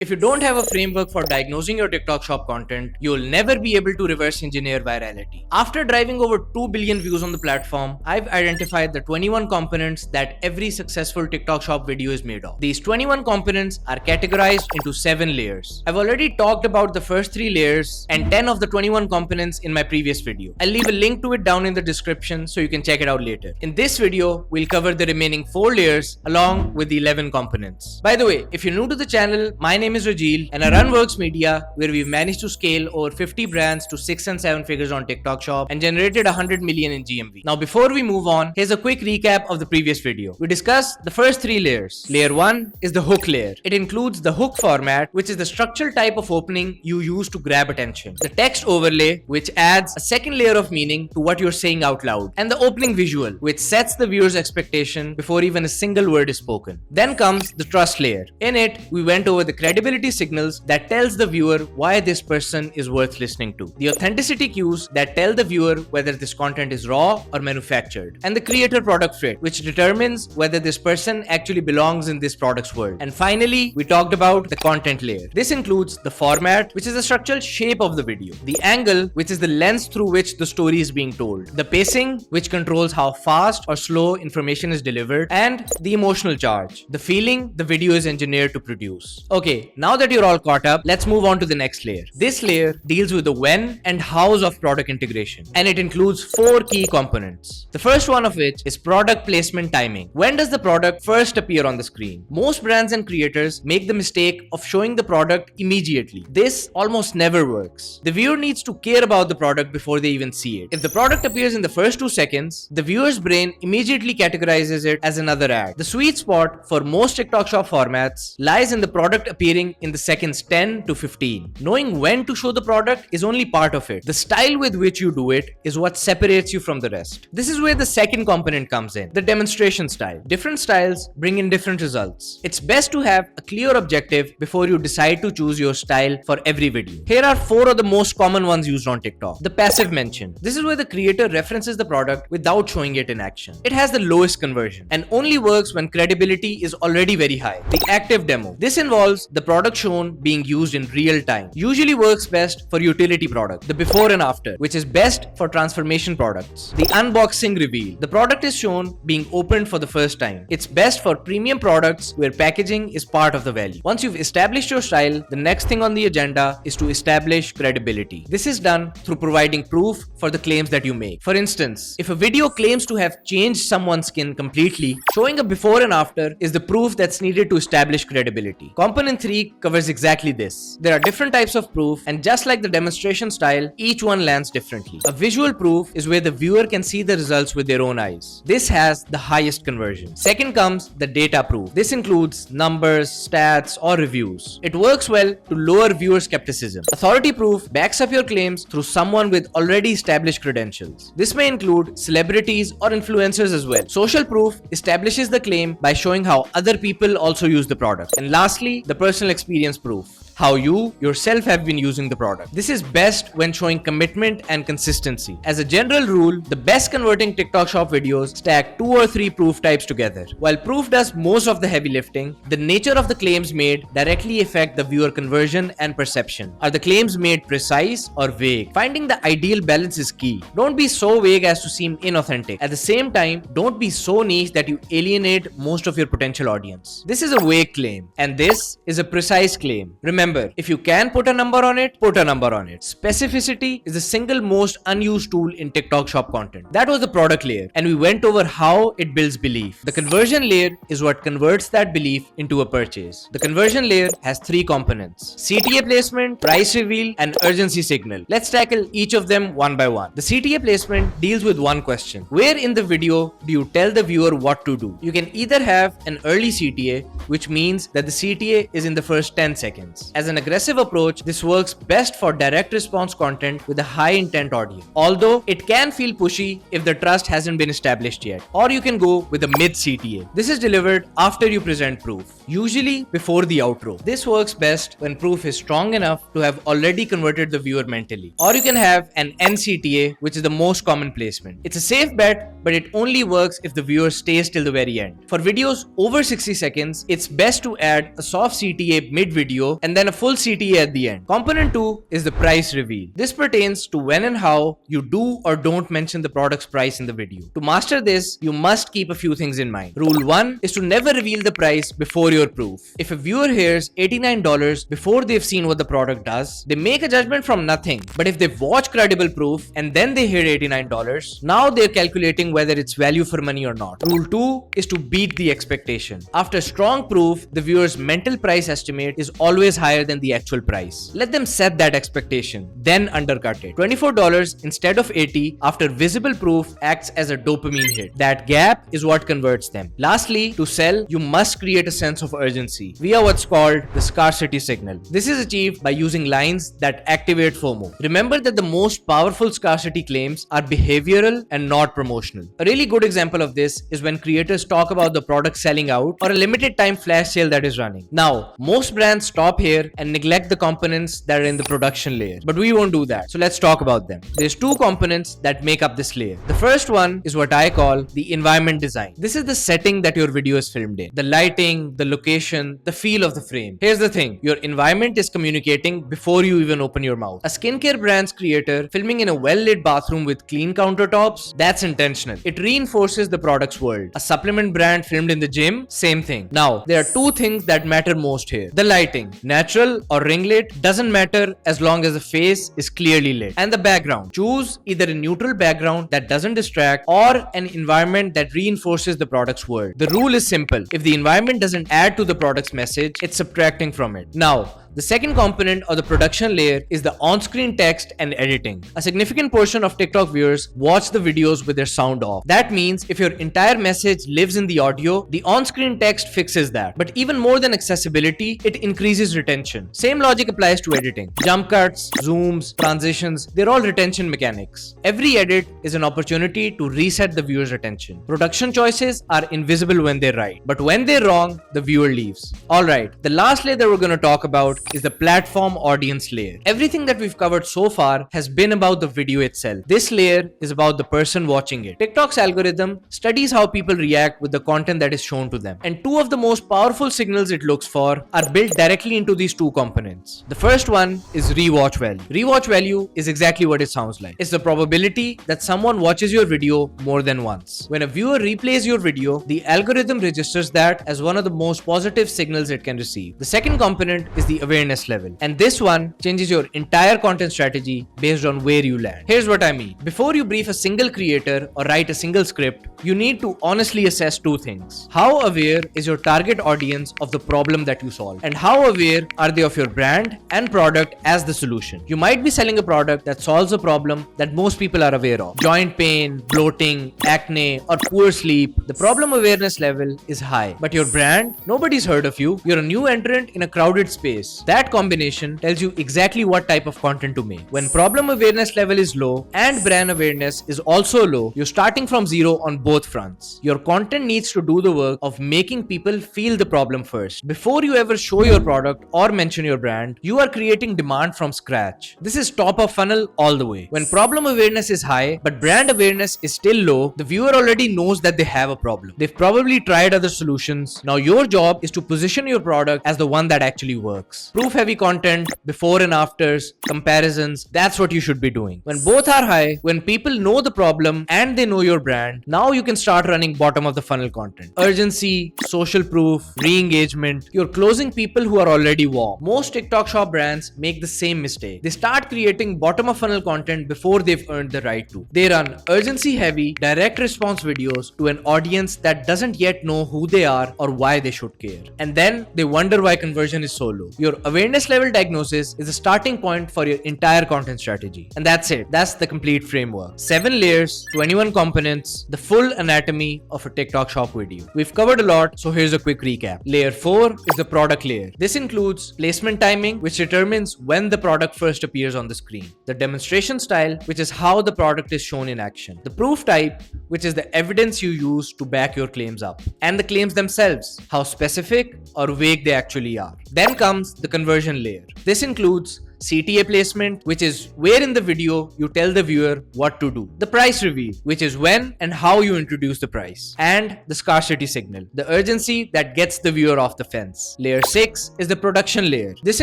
If you don't have a framework for diagnosing your TikTok shop content, you'll never be able to reverse engineer virality. After driving over 2 billion views on the platform, I've identified the 21 components that every successful TikTok shop video is made of. These 21 components are categorized into 7 layers. I've already talked about the first 3 layers and 10 of the 21 components in my previous video. I'll leave a link to it down in the description so you can check it out later. In this video, we'll cover the remaining 4 layers along with the 11 components. By the way, if you're new to the channel, my name is Rajil and I run Wurx Media, where we've managed to scale over 50 brands to 6 and 7 figures on TikTok shop and generated 100 million in GMV. Now before we move on, here's a quick recap of the previous video. We discussed the first 3 layers. Layer 1 is the hook layer. It includes the hook format, which is the structural type of opening you use to grab attention. The text overlay, which adds a second layer of meaning to what you're saying out loud. And the opening visual, which sets the viewer's expectation before even a single word is spoken. Then comes the trust layer. In it, we went over the credibility signals that tells the viewer why this person is worth listening to. The authenticity cues that tell the viewer whether this content is raw or manufactured. And the creator product fit, which determines whether this person actually belongs in this product's world. And finally, we talked about the content layer. This includes the format, which is the structural shape of the video. The angle, which is the lens through which the story is being told. The pacing, which controls how fast or slow information is delivered. And the emotional charge, the feeling the video is engineered to produce. Okay, now that you're all caught up, let's move on to the next layer. This layer deals with the when and hows of product integration, and it includes 4 key components. The first one of which is product placement timing. When does the product first appear on the screen? Most brands and creators make the mistake of showing the product immediately. This almost never works. The viewer needs to care about the product before they even see it. If the product appears in the first 2 seconds, the viewer's brain immediately categorizes it as another ad. The sweet spot for most TikTok shop formats lies in the product appearing in the seconds 10 to 15. Knowing when to show the product is only part of it. The style with which you do it is what separates you from the rest. This is where the second component comes in, the demonstration style. Different styles bring in different results. It's best to have a clear objective before you decide to choose your style for every video. Here are 4 of the most common ones used on TikTok. The passive mention. This is where the creator references the product without showing it in action. It has the lowest conversion and only works when credibility is already very high. The active demo. This involves the product shown being used in real time. Usually works best for utility product. The before and after, which is best for transformation products. The unboxing reveal. The product is shown being opened for the first time. It's best for premium products where packaging is part of the value. Once you've established your style, the next thing on the agenda is to establish credibility. This is done through providing proof for the claims that you make. For instance, if a video claims to have changed someone's skin completely, showing a before and after is the proof that's needed to establish credibility. Component 3 covers exactly this. There are different types of proof, and just like the demonstration style, each one lands differently. A visual proof is where the viewer can see the results with their own eyes. This has the highest conversion. Second comes the data proof. This includes numbers, stats, or reviews. It works well to lower viewer skepticism. Authority proof backs up your claims through someone with already established credentials. This may include celebrities or influencers as well. Social proof establishes the claim by showing how other people also use the product. And lastly, the personal experience proof, how you yourself have been using the product. This is best when showing commitment and consistency. As a general rule, the best converting TikTok shop videos stack 2 or 3 proof types together. While proof does most of the heavy lifting, the nature of the claims made directly affect the viewer conversion and perception. Are the claims made precise or vague? Finding the ideal balance is key. Don't be so vague as to seem inauthentic. At the same time, don't be so niche that you alienate most of your potential audience. This is a vague claim, and this is a precise claim. Remember, if you can put a number on it, put a number on it. Specificity is the single most unused tool in TikTok shop content. That was the product layer, and we went over how it builds belief. The conversion layer is what converts that belief into a purchase. The conversion layer has 3 components: CTA placement, price reveal, and urgency signal. Let's tackle each of them one by one. The CTA placement deals with one question: where in the video do you tell the viewer what to do? You can either have an early CTA, which means that the CTA is in the first 10 seconds. As an aggressive approach, this works best for direct response content with a high intent audience, although it can feel pushy if the trust hasn't been established yet. Or you can go with a mid CTA. This is delivered after you present proof. usually before the outro. This works best when proof is strong enough to have already converted the viewer mentally. Or you can have an NCTA, which is the most common placement. It's a safe bet, but it only works if the viewer stays till the very end. For videos over 60 seconds, it's best to add a soft CTA mid-video and then a full CTA at the end. Component 2 is the price reveal. This pertains to when and how you do or don't mention the product's price in the video. To master this, you must keep a few things in mind. Rule 1 is to never reveal the price before your proof. If a viewer hears $89 before they've seen what the product does, they make a judgment from nothing. But if they've watched credible proof and then they hear $89, now they're calculating whether it's value for money or not. Rule 2 is to beat the expectation. After strong proof, the viewer's mental price estimate is always higher than the actual price. Let them set that expectation, then undercut it. $24 instead of $80 after visible proof acts as a dopamine hit. That gap is what converts them. Lastly, to sell, you must create a sense of urgency via what's called the scarcity signal. This is achieved by using lines that activate FOMO. Remember that the most powerful scarcity claims are behavioral and not promotional. A really good example of this is when creators talk about the product selling out or a limited time flash sale that is running. Now, most brands stop here and neglect the components that are in the production layer, but we won't do that. So let's talk about them. There's two components that make up this layer. The first one is what I call the environment design. This is the setting that your video is filmed in. The lighting, the location, the feel of the frame. Here's the thing, your environment is communicating before you even open your mouth. A skincare brand's creator filming in a well-lit bathroom with clean countertops, that's intentional. It reinforces the product's world. A supplement brand filmed in the gym, same thing. Now, there are two things that matter most here. The lighting, natural or ring lit, doesn't matter as long as the face is clearly lit. And the background, choose either a neutral background that doesn't distract or an environment that reinforces the product's word. The rule is simple. If the environment doesn't add to the product's message, it's subtracting from it. Now, the second component of the production layer is the on-screen text and editing. A significant portion of TikTok viewers watch the videos with their sound off. That means if your entire message lives in the audio, the on-screen text fixes that. But even more than accessibility, it increases retention. Same logic applies to editing. Jump cuts, zooms, transitions, they're all retention mechanics. Every edit is an opportunity to reset the viewer's attention. Production choices are invisible when they're right, but when they're wrong, the viewer leaves. Alright, the last layer that we're going to talk about is the platform audience layer. Everything that we've covered so far has been about the video itself. This layer is about the person watching it. TikTok's algorithm studies how people react with the content that is shown to them. And two of the most powerful signals it looks for are built directly into these two components. The first one is rewatch value. Rewatch value is exactly what it sounds like. It's the probability that someone watches your video more than once. When a viewer replays your video, the algorithm registers that as one of the most positive signals it can receive. The second component is the awareness level, and this one changes your entire content strategy based on where you land. Here's what I mean. Before you brief a single creator or write a single script, you need to honestly assess two things. How aware is your target audience of the problem that you solve? And how aware are they of your brand and product as the solution? You might be selling a product that solves a problem that most people are aware of. Joint pain, bloating, acne, or poor sleep. The problem awareness level is high, but your brand, nobody's heard of you. You're a new entrant in a crowded space. That combination tells you exactly what type of content to make. When problem awareness level is low and brand awareness is also low, you're starting from zero on both fronts. Your content needs to do the work of making people feel the problem first. Before you ever show your product or mention your brand, you are creating demand from scratch. This is top of funnel all the way. When problem awareness is high, but brand awareness is still low, the viewer already knows that they have a problem. They've probably tried other solutions. Now your job is to position your product as the one that actually works. Proof heavy content, before and afters, comparisons, that's what you should be doing. When both are high, when people know the problem and they know your brand, now you can start running bottom of the funnel content. Urgency, social proof, re-engagement, you're closing people who are already warm. Most TikTok shop brands make the same mistake. They start creating bottom of funnel content before they've earned the right to. They run urgency heavy, direct response videos to an audience that doesn't yet know who they are or why they should care. And then they wonder why conversion is so low. Your Your awareness level diagnosis is the starting point for your entire content strategy. And that's it. That's the complete framework. 7 layers, 21 components, the full anatomy of a TikTok shop video. We've covered a lot, so here's a quick recap. Layer 4 is the product layer. This includes placement timing, which determines when the product first appears on the screen. The demonstration style, which is how the product is shown in action. The proof type, which is the evidence you use to back your claims up. And the claims themselves, how specific or vague they actually are. Then comes the conversion layer. This includes CTA placement, which is where in the video you tell the viewer what to do. The price reveal, which is when and how you introduce the price. And the scarcity signal, the urgency that gets the viewer off the fence. Layer 6 is the production layer. This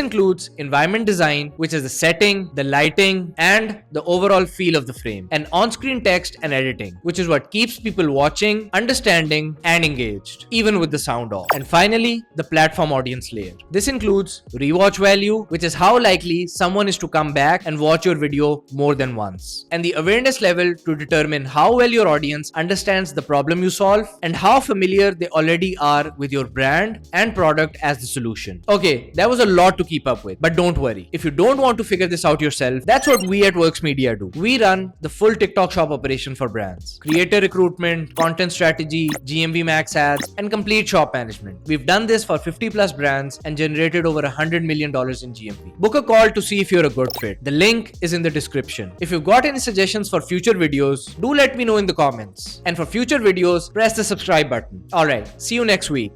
includes environment design, which is the setting, the lighting, and the overall feel of the frame. And on-screen text and editing, which is what keeps people watching, understanding, and engaged, even with the sound off. And finally, the platform audience layer. This includes rewatch value, which is how likely someone is to come back and watch your video more than once. And the awareness level to determine how well your audience understands the problem you solve and how familiar they already are with your brand and product as the solution. Okay, that was a lot to keep up with, but don't worry. If you don't want to figure this out yourself, that's what we at Wurx Media do. We run the full TikTok shop operation for brands. Creator recruitment, content strategy, GMV max ads, and complete shop management. We've done this for 50 plus brands and generated over $100 million in GMV. Book a call to see if you're a good fit. The link is in the description. If you've got any suggestions for future videos, do let me know in the comments. And for future videos, press the subscribe button. Alright, see you next week.